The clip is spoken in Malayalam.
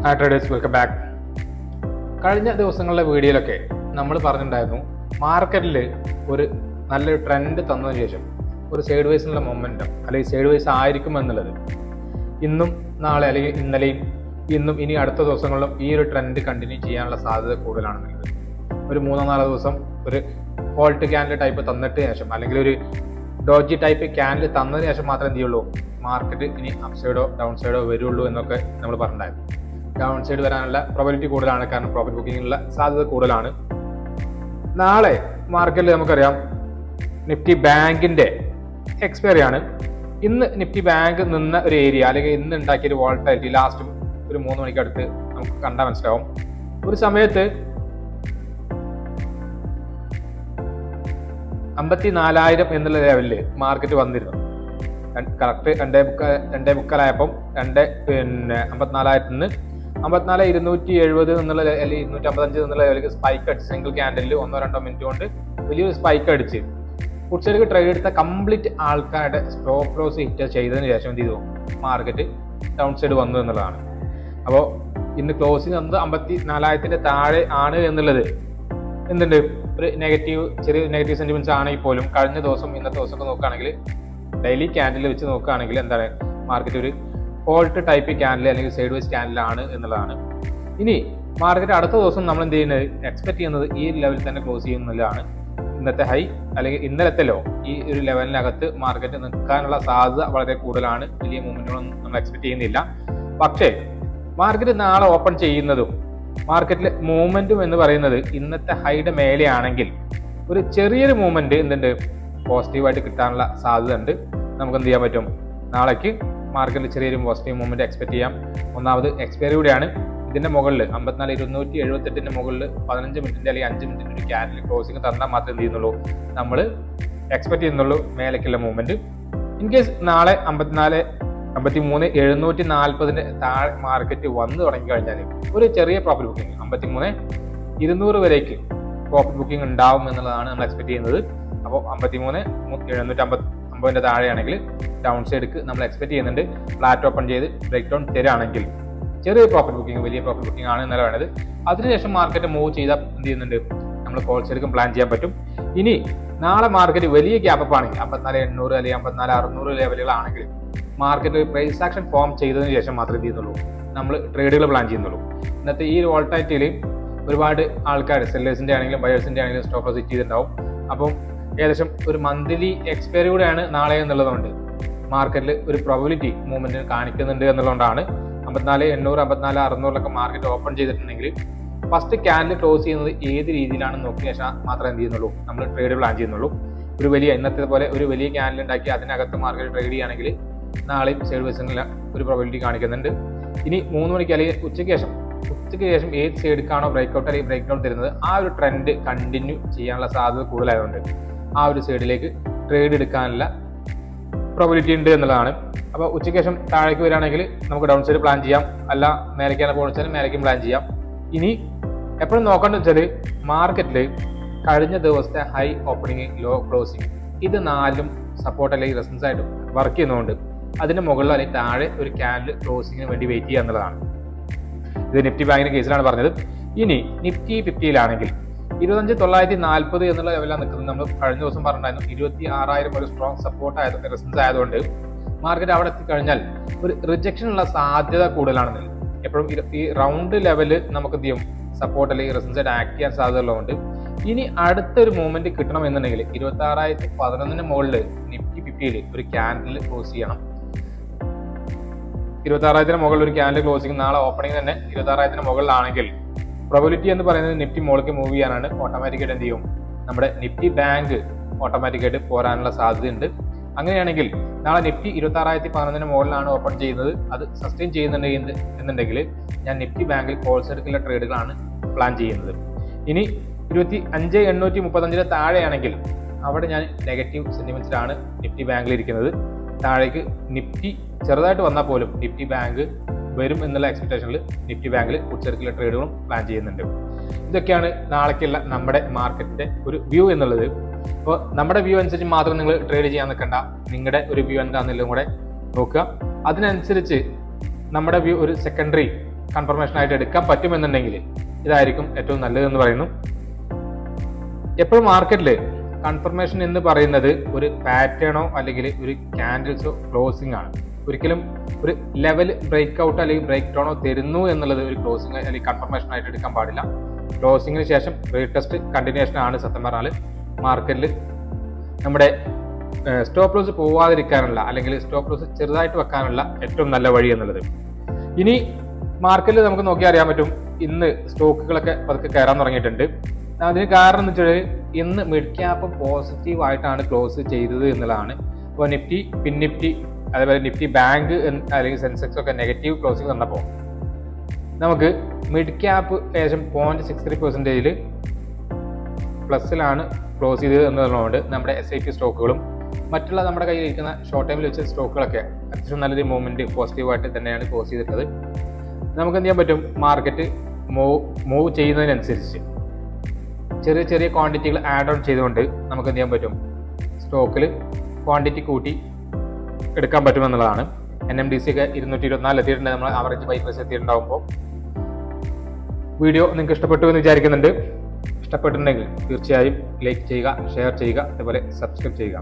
Hi traders, welcome back. കഴിഞ്ഞ ദിവസങ്ങളിലെ വീഡിയോയിലൊക്കെ നമ്മൾ പറഞ്ഞിട്ടുണ്ടായിരുന്നു മാർക്കറ്റിൽ ഒരു നല്ലൊരു ട്രെൻഡ് തന്നതിന് ശേഷം ഒരു സൈഡ് വൈസിനുള്ള മൊമെൻറ്റം അല്ലെങ്കിൽ സൈഡ് വൈസ് ആയിരിക്കും എന്നുള്ളത്. ഇന്നും നാളെ അല്ലെങ്കിൽ ഇന്നലെയും ഇന്നും ഇനി അടുത്ത ദിവസങ്ങളിലും ഈ ഒരു ട്രെൻഡ് കണ്ടിന്യൂ ചെയ്യാനുള്ള സാധ്യത കൂടുതലാണെന്നുള്ളത്. ഒരു 3-4 ദിവസം ഒരു ഫോൾട്ട് ക്യാൻഡിൽ ടൈപ്പ് തന്നിട്ട് ശേഷം അല്ലെങ്കിൽ ഒരു ഡോജി ടൈപ്പ് ക്യാൻഡിൽ തന്നതിന് ശേഷം മാത്രമേ എന്ത് ചെയ്യുള്ളൂ മാർക്കറ്റ് ഇനി അപ് സൈഡോ ഡൗൺ സൈഡോ വരുള്ളൂ എന്നൊക്കെ നമ്മൾ പറഞ്ഞിട്ടുണ്ടായിരുന്നു. ഡൗൺ സൈഡ് വരാനുള്ള പ്രോബിലിറ്റി കൂടുതലാണ്, കാരണം പ്രോഫിറ്റ് ബുക്കിങ്ങിനുള്ള സാധ്യത കൂടുതലാണ്. നാളെ മാർക്കറ്റിൽ നമുക്കറിയാം നിഫ്റ്റി ബാങ്കിന്റെ എക്സ്പയറി ആണ്. ഇന്ന് നിഫ്റ്റി ബാങ്ക് നിന്ന ഒരു ഏരിയ അല്ലെങ്കിൽ ഇന്ന് ഉണ്ടാക്കിയ ഒരു വോളറ്റിലിറ്റി ലാസ്റ്റ് ഒരു 3 മണിക്ക് അടുത്ത് നമുക്ക് കണ്ടാൽ മനസ്സിലാവും. ഒരു സമയത്ത് 54,000 എന്നുള്ള ലെവലിൽ മാർക്കറ്റ് വന്നിരുന്നു. കറക്റ്റ് 2:45 54,000 നിന്ന് 54,270 എന്നുള്ള അല്ലെങ്കിൽ 255 എന്നുള്ള ലെവലിലേക്ക് സ്പൈക്ക് അടിച്ച് സിംഗിൾ ക്യാൻഡലിൽ 1-2 മിനിറ്റ് കൊണ്ട് വലിയൊരു സ്പൈക്ക് അടിച്ച് ഉച്ചയ്ക്ക് ട്രേഡ് എടുത്ത കംപ്ലീറ്റ് ആൾക്കാരുടെ സ്റ്റോപ്പ് ലോസ് ഹിറ്റ് ചെയ്തതിന് ശേഷം എന്ത് ചെയ്തു മാർക്കറ്റ് ഡൗൺ സൈഡ് വന്നു എന്നുള്ളതാണ്. അപ്പോൾ ഇന്ന് ക്ലോസിംഗ് വന്നത് 54,000 താഴെ ആണ് എന്നുള്ളത് എന്തുണ്ട്, ഒരു ചെറിയ നെഗറ്റീവ് സെന്റിമെന്റ്സ് ആണെങ്കിൽ പോലും കഴിഞ്ഞ ദിവസം ഇന്നത്തെ ദിവസമൊക്കെ നോക്കുകയാണെങ്കിൽ ഡെയിലി ക്യാൻഡിൽ വെച്ച് നോക്കുകയാണെങ്കിൽ എന്താണ് മാർക്കറ്റ് ഒരു ഫോൾട്ട് ടൈപ്പ് ക്യാൻഡിൽ അല്ലെങ്കിൽ സൈഡ് വൈസ് ക്യാൻഡിലാണ് എന്നുള്ളതാണ്. ഇനി മാർക്കറ്റ് അടുത്ത ദിവസം നമ്മൾ എന്ത് ചെയ്യുന്നത്, എക്സ്പെക്ട് ചെയ്യുന്നത് ഈ ലെവലിൽ തന്നെ ക്ലോസ് ചെയ്യുന്നതാണ്. ഇന്നത്തെ ഹൈ അല്ലെങ്കിൽ ഇന്നലത്തെ ലോ ഈ ഒരു ലെവലിനകത്ത് മാർക്കറ്റ് നിൽക്കാനുള്ള സാധ്യത വളരെ കൂടുതലാണ്. വലിയ മൂവ്മെന്റുകളൊന്നും നമ്മൾ എക്സ്പെക്ട് ചെയ്യുന്നില്ല. പക്ഷേ മാർക്കറ്റ് നാളെ ഓപ്പൺ ചെയ്യുന്നതും മാർക്കറ്റിലെ മൂവ്മെന്റും എന്ന് പറയുന്നത് ഇന്നത്തെ ഹൈയുടെ മേലെയാണെങ്കിൽ ഒരു ചെറിയൊരു മൂവ്മെന്റ് എന്തുണ്ട് പോസിറ്റീവായിട്ട് കിട്ടാനുള്ള സാധ്യത ഉണ്ട്. നമുക്ക് എന്ത് ചെയ്യാൻ പറ്റും, നാളേക്ക് മാർക്കറ്റിൽ ചെറിയൊരു പോസിറ്റീവ് മൂവ്മെന്റ് എക്സ്പെക്ട് ചെയ്യാം. ഒന്നാമത് എക്സ്പയറി കൂടെയാണ്. ഇതിന്റെ മുകളിൽ 54,278 മുകളിൽ 15 മിനിറ്റിന്റെ അല്ലെങ്കിൽ 5 മിനിറ്റിന്റെ ഒരു ക്യാൻഡിൽ ക്ലോസിംഗ് തന്നാൽ മാത്രമേ എന്ത് ചെയ്യുന്നുള്ളൂ നമ്മൾ എക്സ്പെക്ട് ചെയ്യുന്നുള്ളൂ മേലേക്കുള്ള മൂവ്മെന്റ്. ഇൻ കേസ് നാളെ 53,740 താഴെ മാർക്കറ്റ് വന്നു തുടങ്ങി കഴിഞ്ഞാൽ ഒരു ചെറിയ പ്രോഫിറ്റ് ബുക്കിംഗ് 53,200 വരേക്ക് പ്രോഫിറ്റ് ബുക്കിംഗ് ഉണ്ടാവും എന്നുള്ളതാണ് നമ്മൾ എക്സ്പെക്ട് ചെയ്യുന്നത്. അപ്പോൾ 53,750 താഴെയാണെങ്കിൽ ഡൗൺ സൈഡിക്ക് നമ്മൾ എക്സ്പെക്ട് ചെയ്യുന്നുണ്ട്. ഫ്ലാറ്റ് ഓപ്പൺ ചെയ്ത് ബ്രേക്ക് ഡൗൺ തരാണെങ്കിൽ ചെറിയ പ്രോഫിറ്റ് ബുക്കിംഗ് വലിയ പ്രോഫിറ്റ് ബുക്കിംഗ് ആണ് ഇന്നലെ വേണ്ടത്. അതിനുശേഷം മാർക്കറ്റ് മൂവ് ചെയ്താൽ എന്ത് ചെയ്യുന്നുണ്ട്, നമ്മൾ കോൾ സൈഡിക്കും പ്ലാൻ ചെയ്യാൻ പറ്റും. ഇനി നാളെ മാർക്കറ്റ് വലിയ ഗ്യാപ്പ് അപ്പ് ആണെങ്കിൽ 54,800 അല്ലെങ്കിൽ 54,600 ലെവലുകളാണെങ്കിൽ മാർക്കറ്റ് പ്രൈസ് ആക്ഷൻ ഫോം ചെയ്തതിനു ശേഷം മാത്രമേ എന്ത് ചെയ്യുന്നുള്ളൂ നമ്മൾ ട്രേഡുകൾ പ്ലാൻ ചെയ്യുന്നുള്ളൂ. ഇന്നത്തെ ഈ വോൾട്ടാലിറ്റിയിൽ ഒരുപാട് ആൾക്കാർ സെല്ലേഴ്സിന്റെ ആണെങ്കിലും ബയേഴ്സിന്റെ ആണെങ്കിലും സ്റ്റോപ്പ് ലോസ് ഹിറ്റ് ചെയ്തിട്ടുണ്ടാവും. അപ്പം ഏകദേശം ഒരു മന്ത്ലി എക്സ്പയറി കൂടെയാണ് നാളെ എന്നുള്ളതുകൊണ്ട് മാർക്കറ്റിൽ ഒരു പ്രോബിലിറ്റി മൂവ്മെന്റ് കാണിക്കുന്നുണ്ട് എന്നുള്ളതുകൊണ്ടാണ് 54,800 54,600 മാർക്കറ്റ് ഓപ്പൺ ചെയ്തിട്ടുണ്ടെങ്കിൽ ഫസ്റ്റ് ക്യാൻഡിൽ ക്ലോസ് ചെയ്യുന്നത് ഏത് രീതിയിലാണെന്ന് നോക്കിയ ശേഷം മാത്രമേ എന്ത് ചെയ്യുന്നുള്ളൂ നമ്മൾ ട്രേഡ് പ്ലാൻ ചെയ്യുന്നുള്ളൂ. ഒരു വലിയ ഇന്നത്തെ പോലെ ഒരു വലിയ ക്യാൻഡിൽ ഉണ്ടാക്കി അതിനകത്ത് മാർക്കറ്റ് ട്രേഡ് ചെയ്യുകയാണെങ്കിൽ നാളെയും സൈഡ് വൈസിനുള്ള ഒരു പ്രോബിലിറ്റി കാണിക്കുന്നുണ്ട്. ഇനി 3 മണിക്ക് അല്ലെങ്കിൽ ഉച്ചയ്ക്ക് ശേഷം ഏത് സൈഡിക്കാണോ ബ്രേക്ക്ഔട്ട് അല്ലെങ്കിൽ ബ്രേക്ക് ഡൗൺ തരുന്നത് ആ ഒരു ട്രെൻഡ് കണ്ടിന്യൂ ചെയ്യാനുള്ള സാധ്യത കൂടുതലായതുകൊണ്ട് ആ ഒരു സൈഡിലേക്ക് ട്രേഡ് എടുക്കാനുള്ള പ്രോബിലിറ്റി ഉണ്ട് എന്നുള്ളതാണ്. അപ്പോൾ ഉച്ചയ്ക്ക് ശേഷം താഴേക്ക് വരികയാണെങ്കിൽ നമുക്ക് ഡൗൺ സൈഡ് പ്ലാൻ ചെയ്യാം, അല്ല മേലേക്കാണ് പോകുന്നത് മേലേക്കും പ്ലാൻ ചെയ്യാം. ഇനി എപ്പോഴും നോക്കേണ്ടത് വെച്ചാൽ മാർക്കറ്റിൽ കഴിഞ്ഞ ദിവസത്തെ ഹൈ ഓപ്പണിംഗ് ലോ ക്ലോസിംഗ് ഇത് 4 സപ്പോർട്ട് അല്ലെങ്കിൽ റെസിസ്റ്റൻസ് ആയിട്ട് വർക്ക് ചെയ്യുന്നതുകൊണ്ട് അതിന്റെ മുകളിൽ അല്ലെങ്കിൽ താഴെ ഒരു ക്യാൻഡിൽ ക്ലോസിങ്ങിന് വേണ്ടി വെയിറ്റ് ചെയ്യുക എന്നുള്ളതാണ്. ഇത് നിഫ്റ്റി ബാങ്കിന്റെ കേസിലാണ് പറഞ്ഞത്. ഇനി നിഫ്റ്റി 50-ലാണെങ്കിൽ 25,940 എന്നുള്ള ലെവലാണ് നിൽക്കുന്നത്. നമ്മൾ കഴിഞ്ഞ ദിവസം പറഞ്ഞിട്ടുണ്ടായിരുന്നു 26,000 ഒരു സ്ട്രോങ് സപ്പോർട്ട് റെസിസ്റ്റൻസ് ആയതുകൊണ്ട് മാർക്കറ്റ് അവിടെ എത്തിക്കഴിഞ്ഞാൽ ഒരു റിജക്ഷനുള്ള സാധ്യത കൂടുതലാണെന്ന്. എപ്പോഴും ഈ റൗണ്ട് ലെവല് നമുക്ക് എന്ത് ചെയ്യും സപ്പോർട്ട് അല്ലെങ്കിൽ റെസിസ്റ്റൻസ് ആയിട്ട് ആക്ട് ചെയ്യാൻ സാധ്യത ഉള്ളതുകൊണ്ട് ഇനി അടുത്തൊരു മൂവ്മെന്റ് കിട്ടണം എന്നുണ്ടെങ്കിൽ 26,011 മുകളിൽ നിഫ്റ്റി 50-ൽ ഒരു ക്യാൻഡിൽ ക്ലോസ് ചെയ്യണം. 26,000 മുകളിൽ ഒരു ക്യാൻഡിൽ ക്ലോസിംഗ് നാളെ ഓപ്പണിംഗ് തന്നെ 26,000 മുകളിലാണെങ്കിൽ പ്രോബിലിറ്റി എന്ന് പറയുന്നത് നിഫ്റ്റി മുകളിലേക്ക് മൂവ് ചെയ്യാനാണ്. ഓട്ടോമാറ്റിക്കായിട്ട് എന്ത് ചെയ്യും നമ്മുടെ നിഫ്റ്റി ബാങ്ക് ഓട്ടോമാറ്റിക്കായിട്ട് പോരാനുള്ള സാധ്യതയുണ്ട്. അങ്ങനെയാണെങ്കിൽ നാളെ നിഫ്റ്റി 26,011 മുകളിലാണ് ഓപ്പൺ ചെയ്യുന്നത്. അത് സസ്റ്റെയിൻ ചെയ്യുന്നുണ്ടെങ്കിൽ ഞാൻ നിഫ്റ്റി ബാങ്കിൽ കോൾ സൈഡിലുള്ള ട്രേഡുകളാണ് പ്ലാൻ ചെയ്യുന്നത്. ഇനി 25,835 താഴെയാണെങ്കിൽ അവിടെ ഞാൻ നെഗറ്റീവ് സെന്റിമെന്റ്സിലാണ് നിഫ്റ്റി ബാങ്കിൽ ഇരിക്കുന്നത്. താഴേക്ക് നിഫ്റ്റി ചെറുതായിട്ട് വന്നാൽ പോലും നിഫ്റ്റി ബാങ്ക് വരും എന്നുള്ള എക്സ്പെക്ടേഷനിൽ നിഫ്റ്റി ബാങ്കിൽ ഉച്ചരിക്കുള്ള ട്രേഡുകളും പ്ലാൻ ചെയ്യുന്നുണ്ട്. ഇതൊക്കെയാണ് നാളേക്കുള്ള നമ്മുടെ മാർക്കറ്റിന്റെ ഒരു വ്യൂ എന്നുള്ളത്. അപ്പോൾ നമ്മുടെ വ്യൂ അനുസരിച്ച് മാത്രം നിങ്ങൾ ട്രേഡ് ചെയ്യാൻ നിൽക്കണ്ട, നിങ്ങളുടെ ഒരു വ്യൂ എന്താണെന്നുള്ളതും കൂടെ നോക്കുക. അതിനനുസരിച്ച് നമ്മുടെ വ്യൂ ഒരു സെക്കൻഡറി കൺഫർമേഷൻ ആയിട്ട് എടുക്കാൻ പറ്റുമെന്നുണ്ടെങ്കിൽ ഇതായിരിക്കും ഏറ്റവും നല്ലതെന്ന് പറയുന്നു. എപ്പോഴും മാർക്കറ്റിൽ കൺഫർമേഷൻ എന്ന് പറയുന്നത് ഒരു പാറ്റേണോ അല്ലെങ്കിൽ ഒരു ക്യാൻഡിൽസോ ക്ലോസിംഗ് ആണ്. ഒരിക്കലും ഒരു ലെവൽ ബ്രേക്ക് ഔട്ട് അല്ലെങ്കിൽ ബ്രേക്ക് ഡൗണോ തരുന്നു എന്നുള്ളത് ഒരു ക്ലോസിംഗ് അല്ലെങ്കിൽ കൺഫർമേഷൻ ആയിട്ട് എടുക്കാൻ പാടില്ല. ക്ലോസിംഗിന് ശേഷം റീടെസ്റ്റ് കണ്ടിന്യൂഷൻ ആണ് സത്യം പറഞ്ഞാൽ മാർക്കറ്റിൽ നമ്മുടെ സ്റ്റോപ്പ് ലോസ് പോവാതിരിക്കാനുള്ള അല്ലെങ്കിൽ സ്റ്റോപ്പ് ലോസ് ചെറുതായിട്ട് വെക്കാനുള്ള ഏറ്റവും നല്ല വഴി എന്നുള്ളത്. ഇനി മാർക്കറ്റിൽ നമുക്ക് നോക്കിയാൽ അറിയാൻ പറ്റും, ഇന്ന് സ്റ്റോക്കുകളൊക്കെ പതുക്കെ കയറാൻ തുടങ്ങിയിട്ടുണ്ട്. അതിന് കാരണം എന്ന് വെച്ചാൽ ഇന്ന് മിഡ് ക്യാപ്പ് പോസിറ്റീവ് ആയിട്ടാണ് ക്ലോസ് ചെയ്തത് എന്നുള്ളതാണ്. ഇപ്പോൾ നിഫ്റ്റി, ഫിൻ നിഫ്റ്റി, അതേപോലെ നിഫ്റ്റി ബാങ്ക് അല്ലെങ്കിൽ സെൻസെക്സ് ഒക്കെ നെഗറ്റീവ് ക്ലോസിംഗ് വന്നപ്പോൾ നമുക്ക് മിഡ് ക്യാപ്പ് ഏകദേശം 0.63% പ്ലസിലാണ് ക്ലോസ് ചെയ്തത് എന്നുള്ളതുകൊണ്ട് നമ്മുടെ SIP സ്റ്റോക്കുകളും മറ്റുള്ള നമ്മുടെ കയ്യിൽ ഇരിക്കുന്ന ഷോർട്ട് ടൈമിൽ വെച്ച സ്റ്റോക്കുകളൊക്കെ അത്യാവശ്യം നല്ലൊരു മൂവ്മെന്റ് പോസിറ്റീവായിട്ട് തന്നെയാണ് ക്ലോസ് ചെയ്തിട്ടുള്ളത്. നമുക്ക് എന്ത് ചെയ്യാൻ പറ്റും, മാർക്കറ്റ് മൂവ് ചെയ്യുന്നതിനനുസരിച്ച് ചെറിയ ചെറിയ ക്വാണ്ടിറ്റികൾ ആഡ് ഓൺ ചെയ്തുകൊണ്ട് നമുക്ക് എന്ത് ചെയ്യാൻ പറ്റും, സ്റ്റോക്കിൽ ക്വാണ്ടിറ്റി കൂട്ടി എടുക്കാൻ പറ്റുമെന്നുള്ളതാണ്. NMDC ഒക്കെ 224 എത്തിയിട്ടുണ്ട്. നമ്മൾ ആവറേജ് ബൈ പ്രൈസ് എത്തിയിട്ടുണ്ടാകുമ്പോൾ വീഡിയോ നിങ്ങൾക്ക് ഇഷ്ടപ്പെട്ടു എന്ന് വിചാരിക്കുന്നുണ്ട്. ഇഷ്ടപ്പെട്ടിട്ടുണ്ടെങ്കിൽ തീർച്ചയായും ലൈക്ക് ചെയ്യുക, ഷെയർ ചെയ്യുക, അതേപോലെ സബ്സ്ക്രൈബ് ചെയ്യുക.